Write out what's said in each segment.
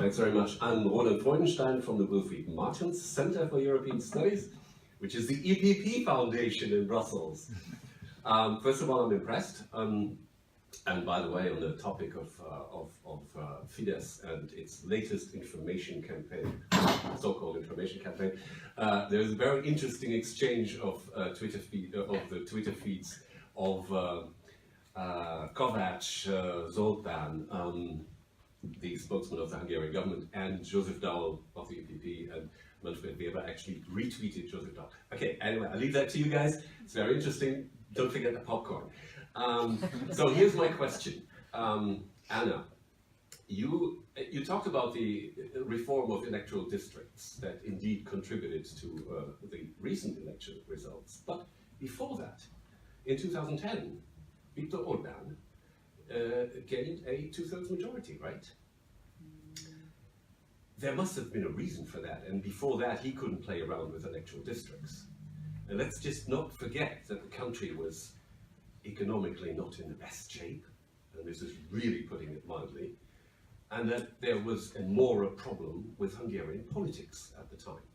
Thanks very much. I'm Roland Freudenstein from the Wilfried Martens Center for European Studies, which is the EPP Foundation in Brussels. First of all, I'm impressed. And by the way, on the topic of Fidesz and its latest information campaign, so-called information campaign, there's a very interesting exchange of the Twitter feeds of Kovács Zoltán, the spokesman of the Hungarian government, and Joseph Daul of the EPP, and Wilfried Weber actually retweeted Joseph Daul. Okay, anyway, I'll leave that to you guys. It's very interesting. Don't forget the popcorn. So here's my question. Anna, you talked about the reform of electoral districts that indeed contributed to the recent election results. But before that, in 2010, Viktor Orban gained a 2/3 majority, right? There must have been a reason for that, and before that he couldn't play around with electoral districts. And let's just not forget that the country was economically not in the best shape, and this is really putting it mildly, and that there was a problem with Hungarian politics at the time.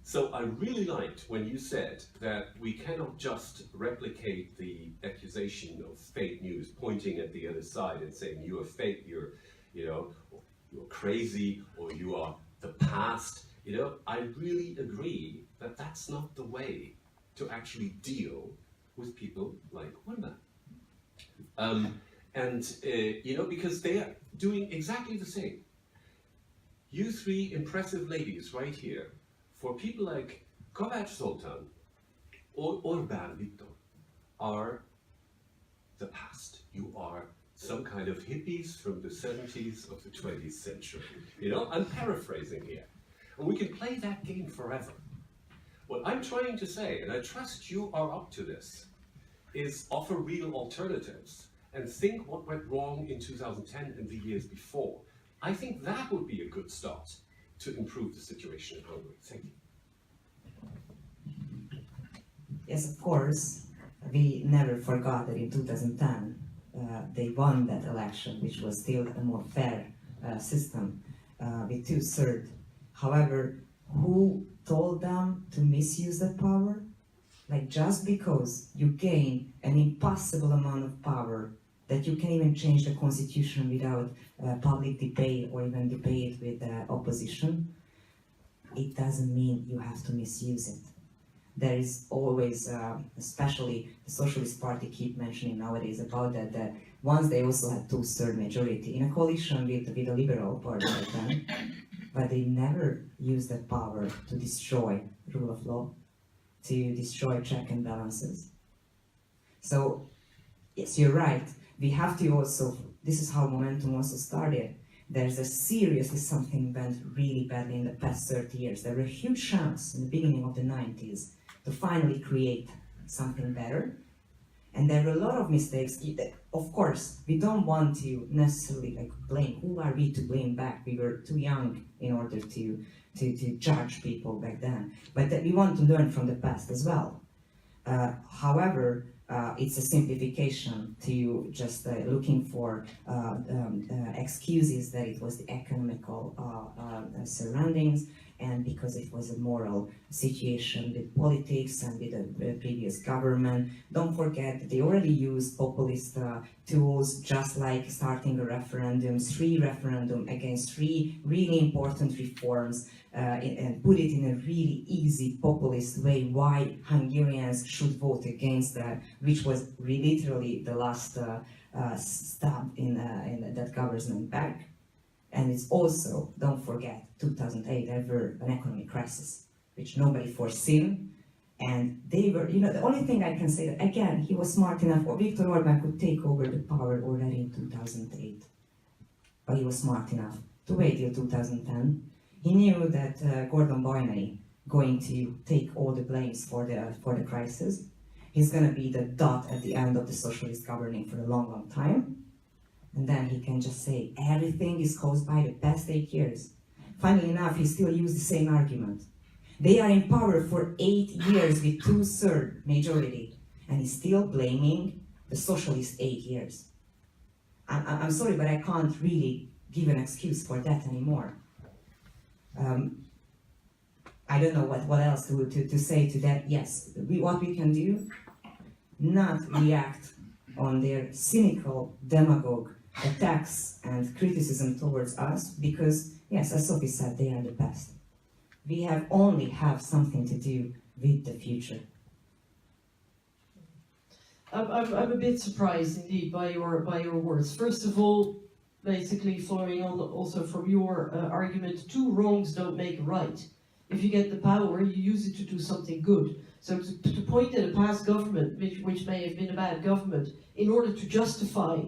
So I really liked when you said that we cannot just replicate the accusation of fake news, pointing at the other side and saying you are fake, you're crazy, or you are the past. I really agree that that's not the way to actually deal with people like Orban. Because they are doing exactly the same. You three impressive ladies right here, for people like Kovács Zoltán or Orban Viktor, are the past. You are some kind of hippies from the 70s of the 20th century. I'm paraphrasing here. And we can play that game forever. What I'm trying to say, and I trust you are up to this, is offer real alternatives and think what went wrong in 2010 and the years before. I think that would be a good start to improve the situation in Hungary. Thank you. Yes, of course, we never forgot that in 2010 they won that election, which was still a more fair system with 2/3. However, who told them to misuse that power? Like, just because you gain an impossible amount of power that you can even change the constitution without public debate or even debate with the opposition, it doesn't mean you have to misuse it. There is always, especially the Socialist Party keep mentioning nowadays about that once they also had 2/3 majority in a coalition with the Liberal Party back then, but they never used that power to destroy rule of law, to destroy check and balances. So, yes, you're right. We have to also, this is how Momentum also started. There's seriously something went really badly in the past 30 years. There were huge chances in the beginning of the 90s to finally create something better. And there were a lot of mistakes. Of course, we don't want to necessarily blame. Who are we to blame back? We were too young in order to judge people back then. But we want to learn from the past as well. However, it's a simplification to just looking for excuses that it was the economical surroundings and because it was a moral situation with politics and with the previous government. Don't forget that they already used populist tools, just like starting a referendum, 3 referendum against 3 really important reforms, and put it in a really easy populist way why Hungarians should vote against that, which was literally the last step in that government back. And it's also, don't forget, 2008, there were an economic crisis, which nobody foreseen. And they were, the only thing I can say that, again, he was smart enough, or Viktor Orban could take over the power already in 2008. But he was smart enough to wait till 2010. He knew that Gordon Bajnai going to take all the blames for the crisis. He's going to be the dot at the end of the socialist governing for a long, long time. And then he can just say, everything is caused by the past 8 years. Funnily enough, he still used the same argument. They are in power for 8 years with 2/3 majority, and he's still blaming the socialist 8 years. I'm sorry, but I can't really give an excuse for that anymore. I don't know what else to say to that. Yes, what we can do, not react on their cynical demagogue attacks and criticism towards us, because, yes, as Sophie said, they are the best. We only have something to do with the future. I'm a bit surprised indeed by your words. First of all, basically following on also from your argument, two wrongs don't make a right. If you get the power, you use it to do something good. So to point at a past government, which may have been a bad government, in order to justify,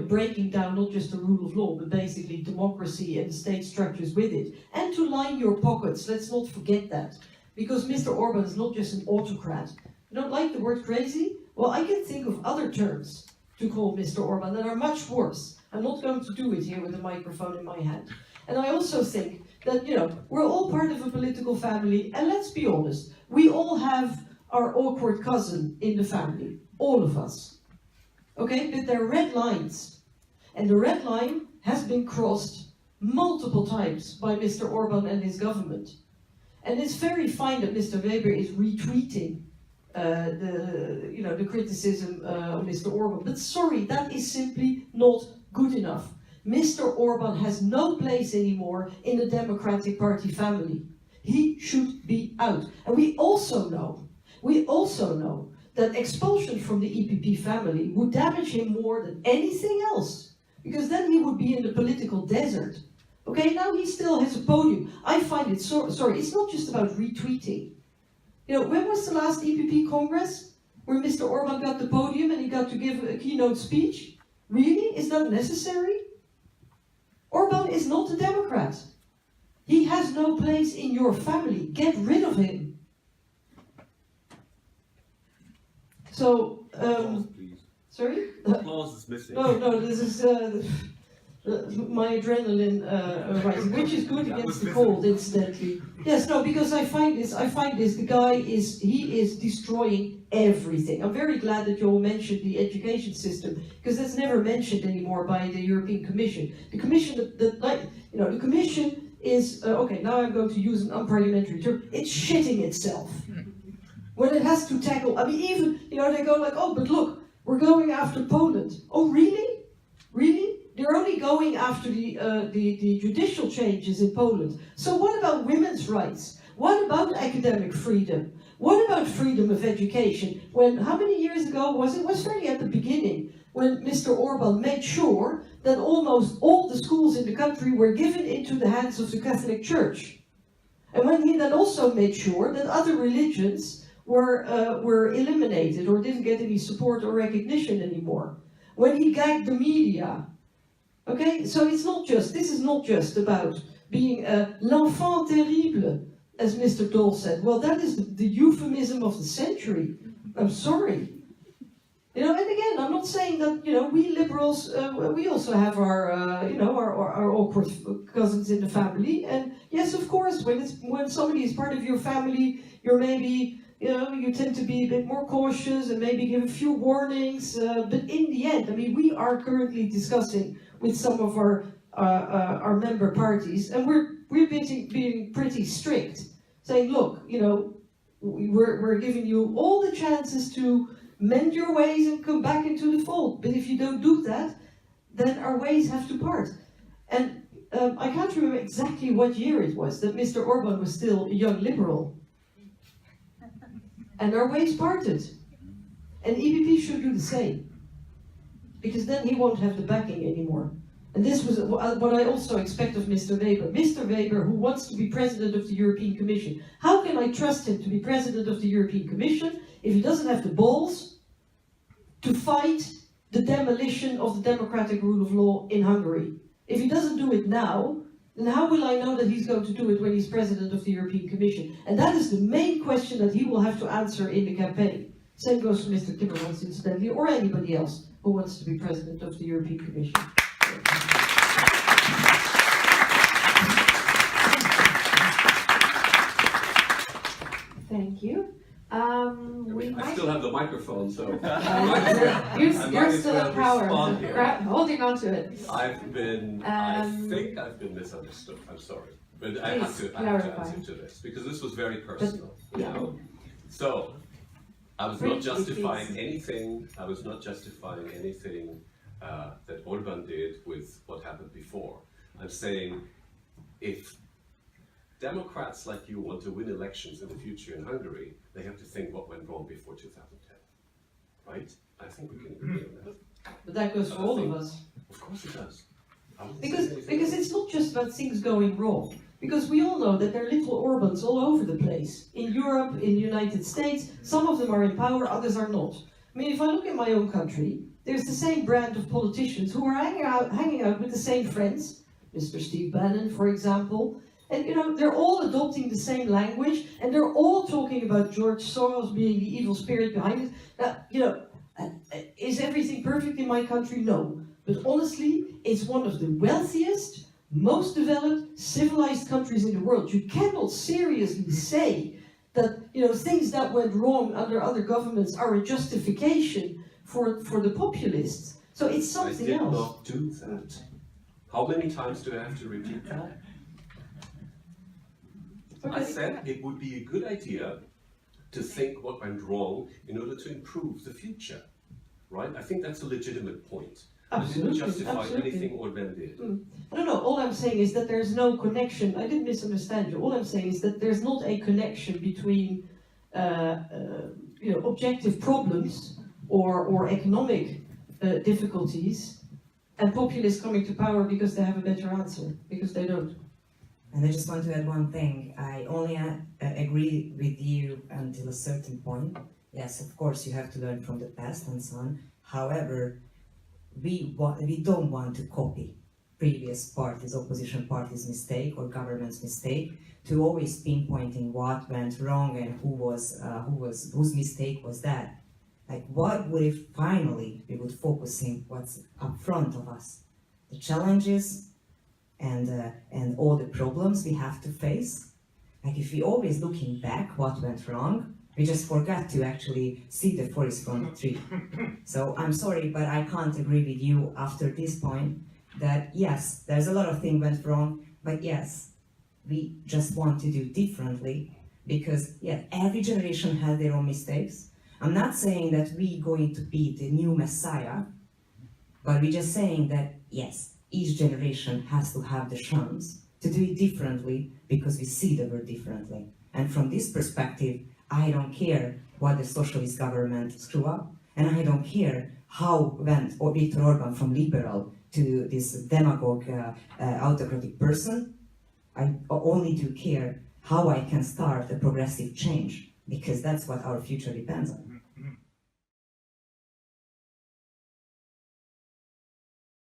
breaking down not just the rule of law, but basically democracy and the state structures with it, and to line your pockets, let's not forget that. Because Mr. Orban is not just an autocrat. You don't like the word crazy? Well, I can think of other terms to call Mr. Orban that are much worse. I'm not going to do it here with a microphone in my hand. And I also think that, we're all part of a political family, and let's be honest, we all have our awkward cousin in the family, all of us. Okay, but they're red lines. And the red line has been crossed multiple times by Mr. Orban and his government. And it's very fine that Mr. Weber is retweeting the criticism of Mr. Orban. But sorry, that is simply not good enough. Mr. Orban has no place anymore in the Democratic Party family. He should be out. And we also know that expulsion from the EPP family would damage him more than anything else. Because then he would be in the political desert. Okay, now he still has a podium. I find it sorry, it's not just about retweeting. When was the last EPP Congress where Mr. Orban got the podium and he got to give a keynote speech? Really? Is that necessary? Orban is not a Democrat. He has no place in your family. Get rid of him. So, Applause, please. sorry? Applause is missing. No, this is my adrenaline rising, which is good against the cold, incidentally. Yes, no, because I find this, the guy is destroying everything. I'm very glad that you all mentioned the education system, because that's never mentioned anymore by the European Commission. The Commission, the Commission is, okay, now I'm going to use an unparliamentary term, it's shitting itself. When it has to tackle, even, they go like, oh, but look, we're going after Poland. Oh, really? Really? They're only going after the judicial changes in Poland. So what about women's rights? What about academic freedom? What about freedom of education? How many years ago was it? It was fairly at the beginning, when Mr. Orban made sure that almost all the schools in the country were given into the hands of the Catholic Church. And when he then also made sure that other religions were eliminated or didn't get any support or recognition anymore. When he gagged the media. Okay, so this is not just about being l'enfant terrible, as Mr. Daul said. Well, that is the euphemism of the century. I'm sorry. And again, I'm not saying that, we liberals, we also have our, our awkward cousins in the family. And yes, of course, when somebody is part of your family, you're maybe, you tend to be a bit more cautious and maybe give a few warnings. But in the end, we are currently discussing with some of our member parties, and we're being pretty strict, saying, look, we're giving you all the chances to mend your ways and come back into the fold. But if you don't do that, then our ways have to part. And I can't remember exactly what year it was that Mr. Orban was still a young liberal. And our ways parted. And EPP should do the same. Because then he won't have the backing anymore. And this was what I also expect of Mr. Weber. Mr. Weber, who wants to be president of the European Commission. How can I trust him to be president of the European Commission if he doesn't have the balls to fight the demolition of the democratic rule of law in Hungary? If he doesn't do it now, then how will I know that he's going to do it when he's president of the European Commission? And that is the main question that he will have to answer in the campaign. Same goes for Mr. Timmermans, incidentally, or anybody else who wants to be president of the European Commission. Thank you. We I might. still have the microphone, so You're still in power. Holding on to it. I think I've been misunderstood. I'm sorry, but I have to answer to this because this was very personal. You know? So I was not justifying anything. I was not justifying anything that Orban did with what happened before. I'm saying if Democrats like you want to win elections in the future in Hungary, they have to think what went wrong before 2010, right? I think we can agree on that. But that goes for all of us. Of course it does. Because it's not just about things going wrong. Because we all know that there are little Orbans all over the place. In Europe, in the United States, some of them are in power, others are not. I mean, if I look at my own country, there's the same brand of politicians who are hanging out with the same friends. Mr. Steve Bannon, for example. And you know, they're all adopting the same language, and they're all talking about George Soros being the evil spirit behind it. Now, you know, is everything perfect in my country? No. But honestly, it's one of the wealthiest, most developed, civilized countries in the world. You cannot seriously say that, you know, things that went wrong under other governments are a justification for the populists. So it's something else. I did not do that. How many times do I have to repeat that? I said it would be a good idea to think what went wrong in order to improve the future, right? I think that's a legitimate point. Absolutely, I didn't justify absolutely. anything Orban did. No, all I'm saying is that there's no connection. I didn't misunderstand you. All I'm saying is that there's not a connection between you know, objective problems or economic difficulties and populists coming to power because they have a better answer, because they don't. And I just want to add one thing. I only agree with you until a certain point. Yes, of course, you have to learn from the past and so on. However, we don't want to copy previous parties, opposition parties' mistake or government's mistake, to always pinpointing what went wrong and whose mistake was that. Like, what would if finally we would focusing what's up front of us, the challenges and all the problems we have to face. Like, if we always looking back what went wrong, we just forgot to actually see the forest from the tree. So I'm sorry, but I can't agree with you after this point that yes, there's a lot of things went wrong, but yes, we just want to do differently because yeah, every generation has their own mistakes. I'm not saying that we're going to be the new messiah, but we're just saying that yes, each generation has to have the chance to do it differently because we see the world differently. And from this perspective, I don't care what the socialist government screw up, and I don't care how went Viktor Orban from liberal to this demagogue, autocratic person. I only do care how I can start a progressive change, because that's what our future depends on.